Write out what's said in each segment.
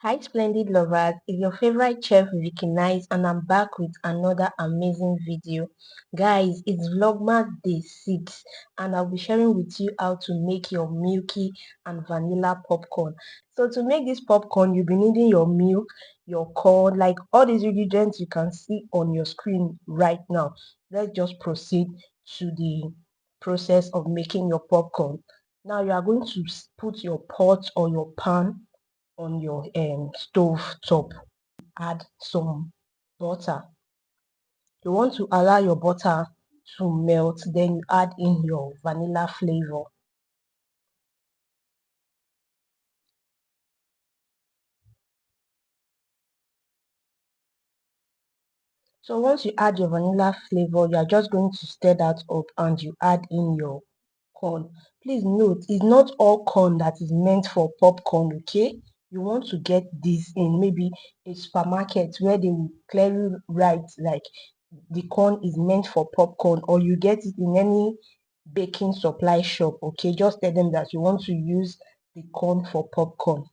Hi splendid lovers, it's your favorite chef Vicky Nice and I'm back with another amazing video. Guys, it's Vlogmas day 6 and I'll be sharing with you how to make your milky and vanilla popcorn. So to make this popcorn, you'll be needing your milk, your corn, like all these ingredients you can see on your screen right now. Let's just proceed to the process of making your popcorn. Now you are going to put your pot or your pan on your stove top. Add some butter. You want to allow your butter to melt, then you add in your vanilla flavor. So once you add your vanilla flavor, you are just going to stir that up and you add in your corn. Please note, it's not all corn that is meant for popcorn, okay? You want to get this in maybe a supermarket where they will clearly write like the corn is meant for popcorn, or you get it in any baking supply shop, okay? Just tell them that you want to use the corn for popcorn.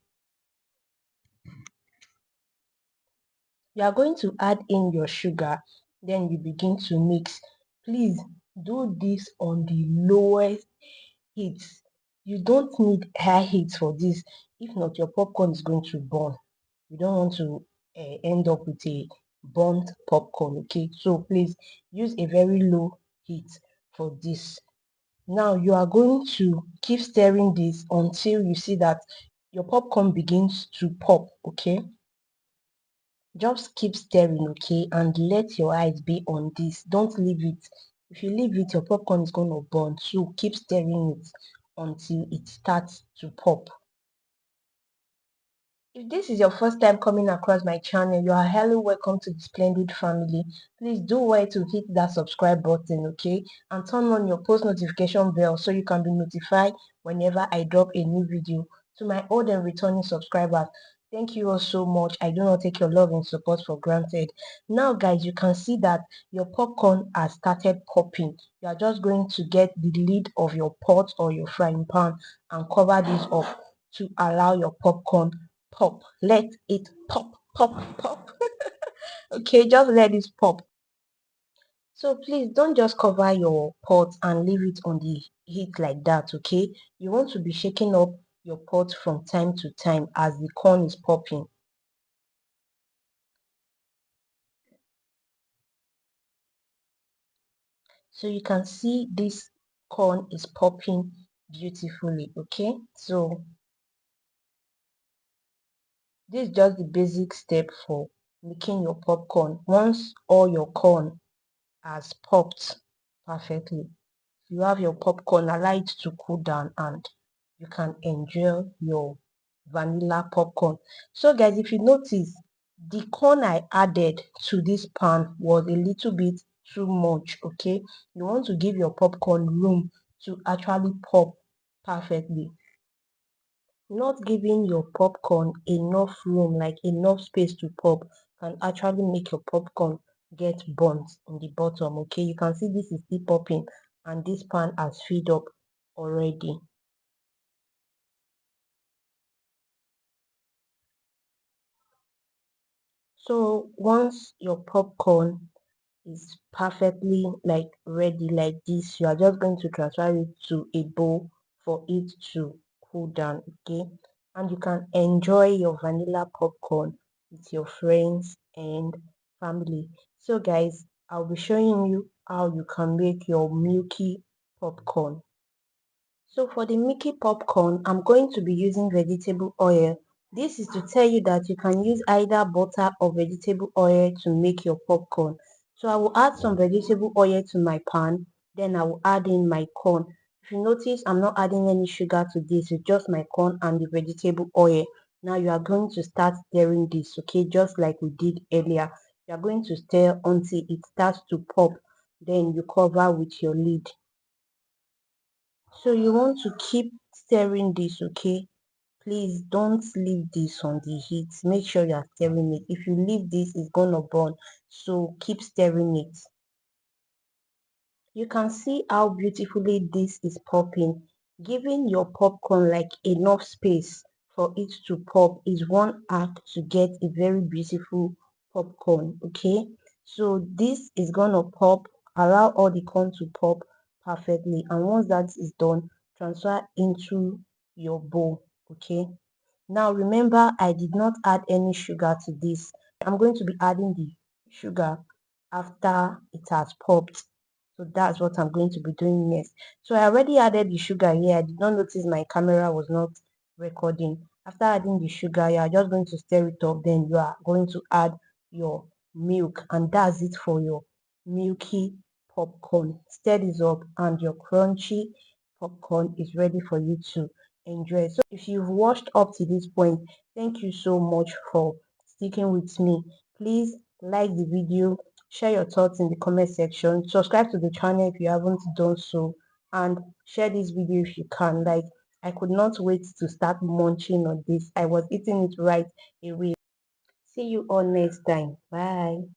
You are going to add in your sugar, then you begin to mix. Please do this on the lowest heat. You don't need high heat for this. If not, your popcorn is going to burn. You don't want to end up with a burnt popcorn, okay? So please use a very low heat for this. Now you are going to keep stirring this until you see that your popcorn begins to pop, okay? Just keep stirring, okay, and let your eyes be on this. Don't leave it. If you leave it, your popcorn is going to burn. So keep stirring it until it starts to pop. If this is your first time coming across my channel, you are highly welcome to the splendid family. Please do well to hit that subscribe button, okay, and turn on your post notification bell so you can be notified whenever I drop a new video. To my old and returning subscribers, thank you all so much. I do not take your love and support for granted. Now guys, you can see that your popcorn has started popping. You are just going to get the lid of your pot or your frying pan and cover this up to allow your popcorn pop. Let it pop, pop, pop. Okay, just let it pop. So please don't just cover your pot and leave it on the heat like that, okay? You want to be shaking up your pot from time to time as the corn is popping. So you can see this corn is popping beautifully, okay? So this is just the basic step for making your popcorn. Once all your corn has popped perfectly, you have your popcorn, allow it to cool down and you can enjoy your vanilla popcorn. So guys, if you notice, the corn I added to this pan was a little bit too much, okay? You want to give your popcorn room to actually pop perfectly. Not giving your popcorn enough room, like enough space to pop, can actually make your popcorn get burnt in the bottom, okay? You can see this is still popping and this pan has filled up already. So once your popcorn is perfectly like ready like this, you are just going to transfer it to a bowl for it to cool down, okay? And you can enjoy your vanilla popcorn with your friends and family. So guys, I'll be showing you how you can make your milky popcorn. So for the Mickey popcorn, I'm going to be using vegetable oil. This is to tell you that you can use either butter or vegetable oil to make your popcorn. So I will add some vegetable oil to my pan, then I will add in my corn. If you notice, I'm not adding any sugar to this, it's just my corn and the vegetable oil. Now you are going to start stirring this, okay, just like we did earlier. You are going to stir until it starts to pop, then you cover with your lid. So you want to keep stirring this, okay? Please don't leave this on the heat. Make sure you are stirring it. If you leave this, it's gonna burn. So keep stirring it. You can see how beautifully this is popping, giving your popcorn like enough space for it to pop is 1 act to get a very beautiful popcorn. Okay, so this is gonna pop, allow all the corn to pop perfectly, and once that is done, transfer into your bowl. Okay, now remember, I did not add any sugar to this. I'm going to be adding the sugar after it has popped. So that's what I'm going to be doing next. So I already added the sugar here. I did not notice my camera was not recording. After adding the sugar, you are just going to stir it up. Then you are going to add your milk, and that's it for your milky popcorn. Stir this up and your crunchy popcorn is ready for you to enjoy. So if you've watched up to this point, thank you so much for sticking with me. Please like the video, share your thoughts in the comment section, subscribe to the channel if you haven't done so, and share this video if you can. Like, I could not wait to start munching on this. I was eating it right away. See you all next time. Bye.